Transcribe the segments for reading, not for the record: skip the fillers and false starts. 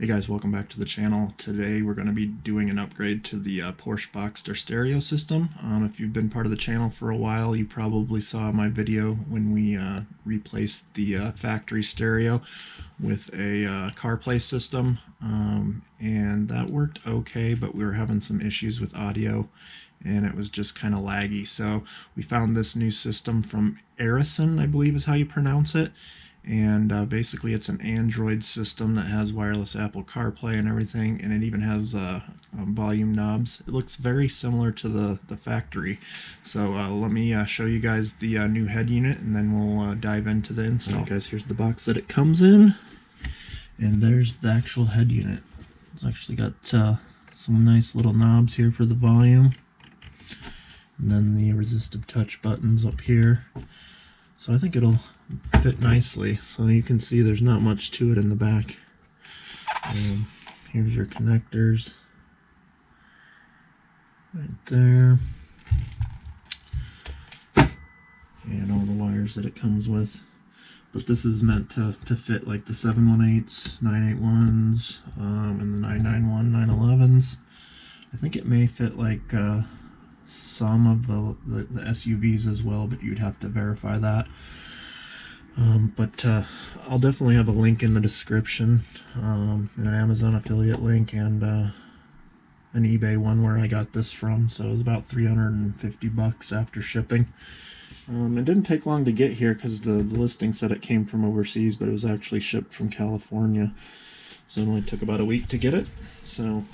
Hey guys, welcome back to the channel. Today we're going to be doing an upgrade to the Porsche Boxster stereo system. If you've been part of the channel for a while, you probably saw my video when we replaced the factory stereo with a CarPlay system, and that worked okay, but we were having some issues with audio and it was just kind of laggy. So we found this new system from Erisin, I believe is how you pronounce it. And basically it's an Android system that has wireless Apple CarPlay and everything, and it even has volume knobs. It looks very similar to the factory. So let me show you guys the new head unit, and then we'll dive into the install. Alright guys, here's the box that it comes in, and there's the actual head unit. It's actually got some nice little knobs here for the volume, and then the resistive touch buttons up here. So I think it'll fit nicely. So you can see there's not much to it in the back. Here's your connectors right there, and all the wires that it comes with. But this is meant to fit like the 718s, 981s, and the 991, 911s. I think it may fit like some of the SUVs as well, but you'd have to verify that. But I'll definitely have a link in the description, an Amazon affiliate link and an eBay one where I got this from. So it was about 350 bucks after shipping. It didn't take long to get here because the listing said it came from overseas, but it was actually shipped from California. So it only took about a week to get it. So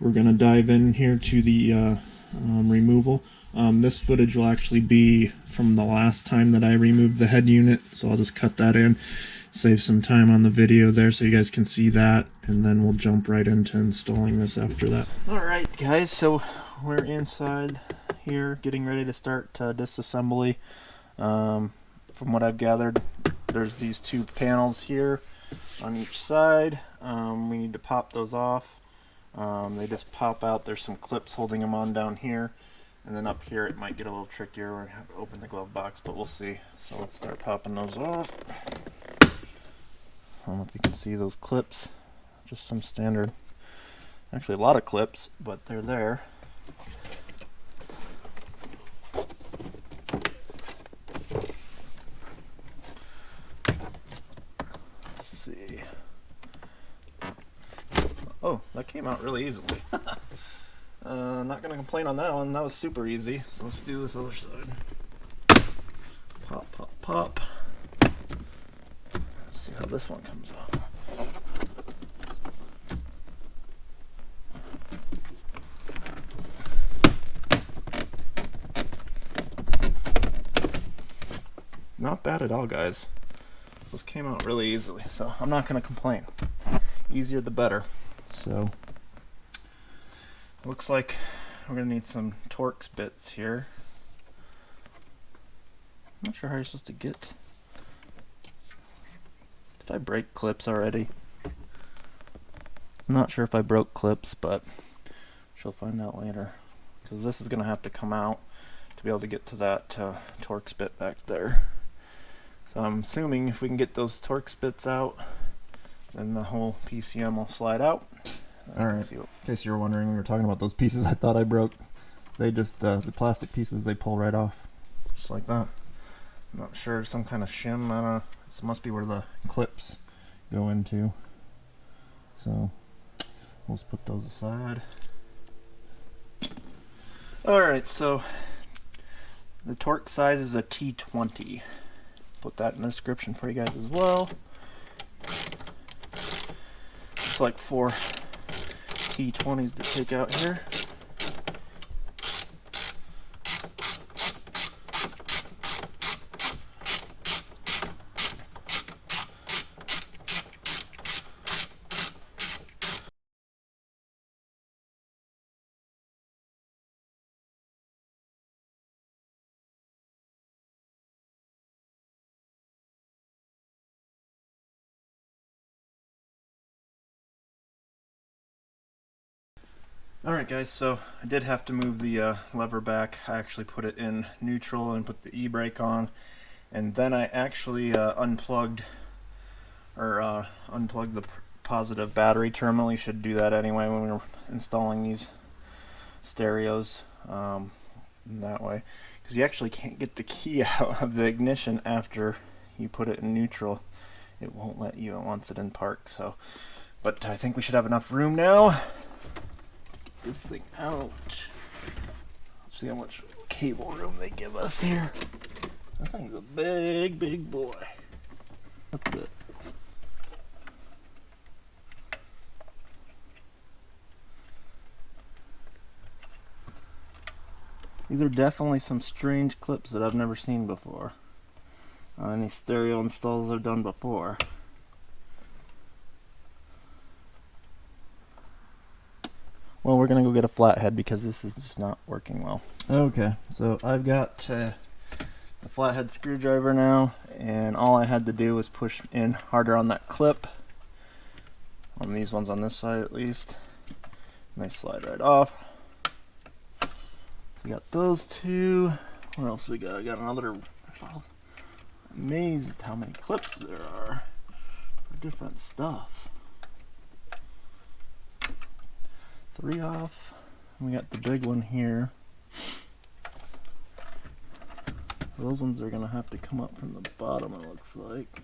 we're going to dive in here to the removal. This footage will actually be from the last time that I removed the head unit, so I'll just cut that in, save some time on the video there so you guys can see that, and then we'll jump right into installing this after that. Alright guys, so we're inside here getting ready to start disassembly. From what I've gathered, there's these two panels here on each side. We need to pop those off. They just pop out. There's some clips holding them on down here, and then up here it might get a little trickier. We're going to have to open the glove box, but we'll see. So let's start popping those off. I don't know if you can see those clips, just some standard, actually a lot of clips, but they're there. Let's see. Oh, that came out really easily. Not going to complain on that one. That was super easy. So let's do this other side. Pop, pop, pop. Let's see how this one comes out. Not bad at all, guys. Those came out really easily, so I'm not going to complain. Easier the better. So looks like we're going to need some torx bits here. I'm not sure how you're supposed to get... Did I break clips already? I'm not sure if I broke clips, but she'll find out later. Because this is going to have to come out to be able to get to that torx bit back there. So I'm assuming if we can get those torx bits out, then the whole PCM will slide out. Alright, in case you were wondering, we were talking about those pieces I thought I broke. They just, the plastic pieces, they pull right off. Just like that. I'm not sure, some kind of shim, I don't know. This must be where the clips go into. So, we'll just put those aside. Alright, so the torque size is a T20. Put that in the description for you guys as well. It's like 4 T20s to take out here. Alright guys, so I did have to move the lever back. I actually put it in neutral and put the e-brake on, and then I actually unplugged the positive battery terminal. You should do that anyway when we're installing these stereos that way, because you actually can't get the key out of the ignition after you put it in neutral. It won't let you once it's in park. So, but I think we should have enough room now. Get this thing out. Let's see how much cable room they give us here. That thing's a big, big boy. That's it. These are definitely some strange clips that I've never seen before. Any stereo installs I've done before. Well, we're gonna go get a flathead because this is just not working well. Okay, so I've got a flathead screwdriver now, and all I had to do was push in harder on that clip, on these ones on this side at least, and they slide right off. So we got those two. What else we got? I got another. Amazed at how many clips there are for different stuff. 3 off. We got the big one here. Those ones are gonna have to come up from the bottom, it looks like.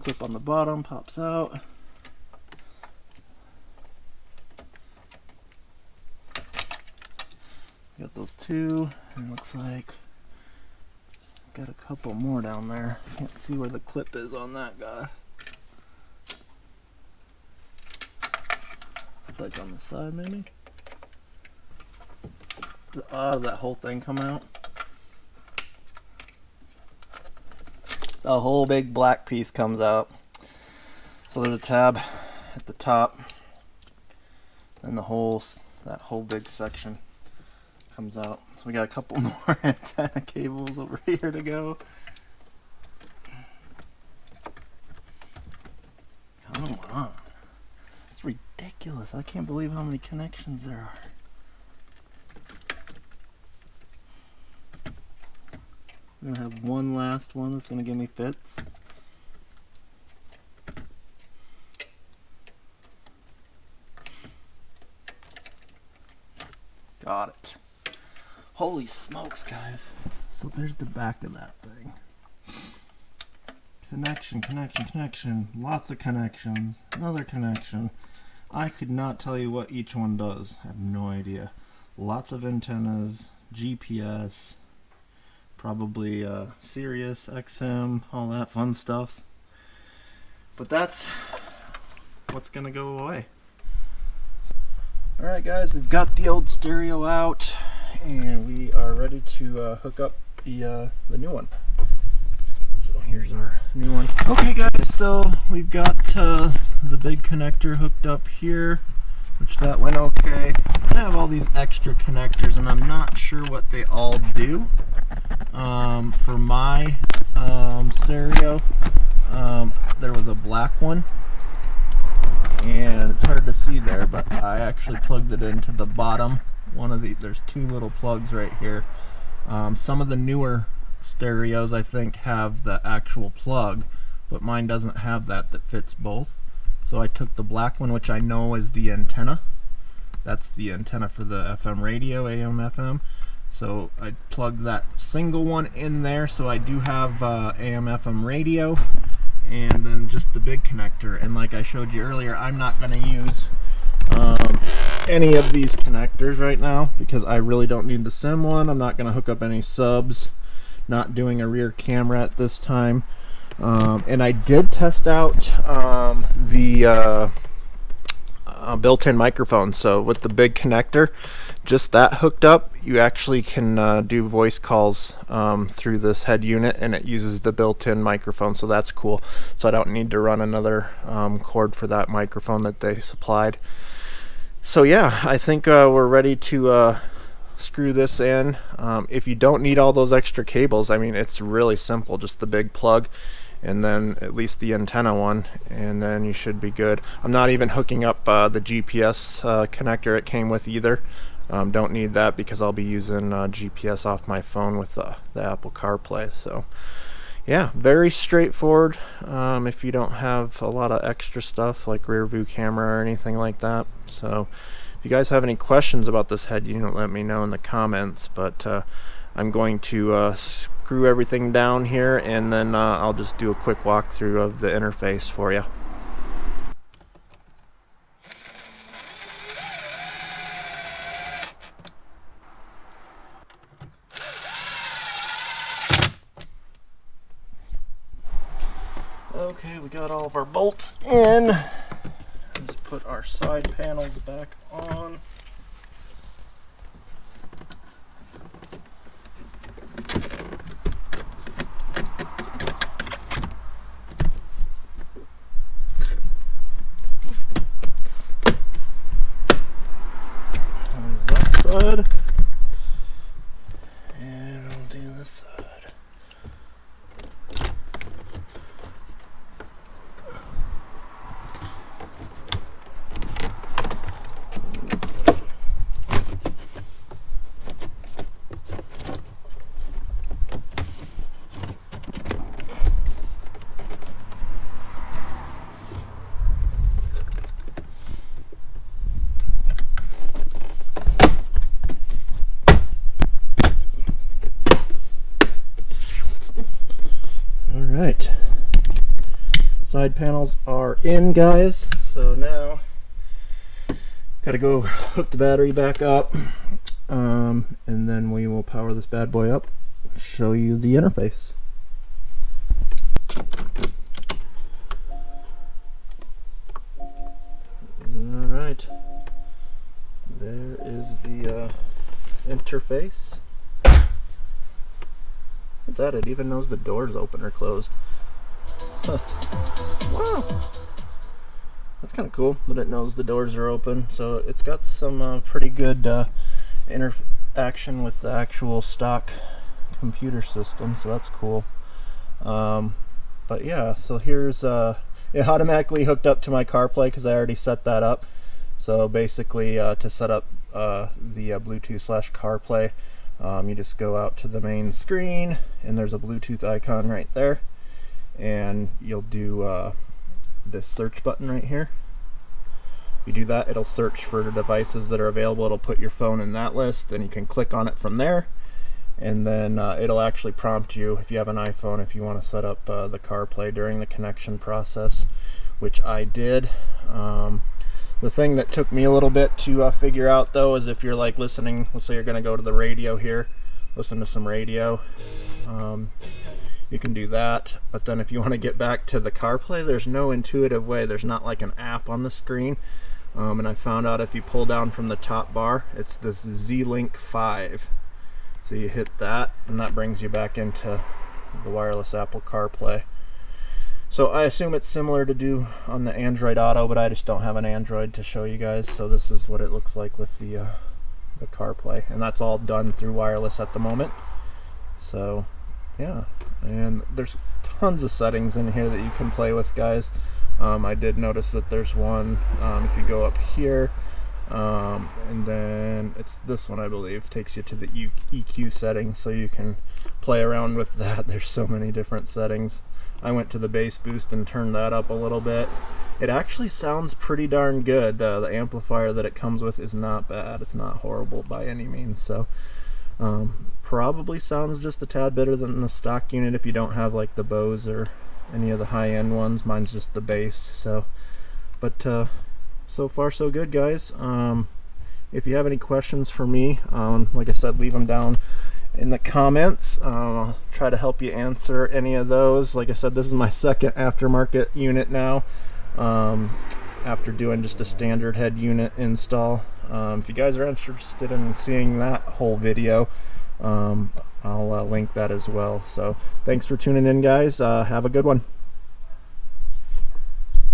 Clip on the bottom pops out. Got those two, and it looks like got a couple more down there. Can't see where the clip is on that guy. It's like on the side maybe. Does that whole thing come out? The whole big black piece comes out. So there's a tab at the top, and that whole big section comes out. So we got a couple more antenna cables over here to go. Come on. It's ridiculous. I can't believe how many connections there are. I'm gonna have one last one that's gonna give me fits. Got it. Holy smokes, guys. So there's the back of that thing. Connection, connection, connection. Lots of connections. Another connection. I could not tell you what each one does. I have no idea. Lots of antennas, GPS, probably Sirius, XM, all that fun stuff. But that's what's gonna go away. Alright guys, we've got the old stereo out, and we are ready to hook up the new one. So here's our new one. Okay guys, so we've got the big connector hooked up here, which that went okay. I have all these extra connectors, and I'm not sure what they all do. For my stereo, there was a black one, and it's hard to see there, but I actually plugged it into the bottom. There's two little plugs right here. Some of the newer stereos I think have the actual plug, but mine doesn't have that fits both. So I took the black one, which I know is the antenna. That's the antenna for the FM radio, AM, FM. So I plugged that single one in there, so I do have AM, FM radio, and then just the big connector. And like I showed you earlier, I'm not going to use any of these connectors right now because I really don't need the SIM one. I'm not going to hook up any subs, not doing a rear camera at this time. And I did test out the built-in microphone. So with the big connector, just that hooked up, you actually can do voice calls through this head unit, and it uses the built-in microphone, so that's cool. So I don't need to run another cord for that microphone that they supplied. So yeah, I think we're ready to screw this in. If you don't need all those extra cables, I mean, it's really simple, just the big plug and then at least the antenna one, and then you should be good. I'm not even hooking up the GPS connector it came with either. Don't need that because I'll be using GPS off my phone with the Apple CarPlay. So yeah, very straightforward if you don't have a lot of extra stuff like rear view camera or anything like that. So if you guys have any questions about this head, you can let me know in the comments, but I'm going to screw everything down here, and then I'll just do a quick walkthrough of the interface for you. Okay, we got all of our bolts in. Let's put our side panels back on. There's that side. And I'll do this side. Alright, side panels are in, guys, so now gotta go hook the battery back up, and then we will power this bad boy up, show you the interface. Alright, there is the interface. Look at that, it even knows the door's open or closed. Huh. Wow! That's kind of cool, but it knows the doors are open. So it's got some pretty good interaction with the actual stock computer system, so that's cool. But yeah, so here's it automatically hooked up to my CarPlay because I already set that up. So basically, to set up the Bluetooth/CarPlay, you just go out to the main screen, and there's a Bluetooth icon right there, and you'll do this search button right here. You do that, it'll search for the devices that are available. It'll put your phone in that list, and you can click on it from there, and then it'll actually prompt you, if you have an iPhone, if you want to set up the CarPlay during the connection process, which I did. The thing that took me a little bit to figure out, though, is if you're like listening, let's say you're going to go to the radio here, listen to some radio, you can do that. But then if you want to get back to the CarPlay, there's no intuitive way. There's not like an app on the screen. And I found out if you pull down from the top bar, it's this Z-Link 5. So you hit that, and that brings you back into the wireless Apple CarPlay. So I assume it's similar to do on the Android Auto, but I just don't have an Android to show you guys. So this is what it looks like with the CarPlay, and that's all done through wireless at the moment. So yeah, and there's tons of settings in here that you can play with, guys. I did notice that there's one, if you go up here, and then it's this one, I believe, takes you to the EQ settings, so you can play around with that. There's so many different settings. I went to the bass boost and turned that up a little bit. It actually sounds pretty darn good. The amplifier that it comes with is not bad. It's not horrible by any means. So probably sounds just a tad better than the stock unit if you don't have like the Bose or any of the high-end ones. Mine's just the bass. So, but so far so good, guys. If you have any questions for me, like I said, leave them down in the comments. I'll try to help you answer any of those. Like I said, this is my second aftermarket unit now, after doing just a standard head unit install. If you guys are interested in seeing that whole video, I'll link that as well. So thanks for tuning in, guys. Have a good one.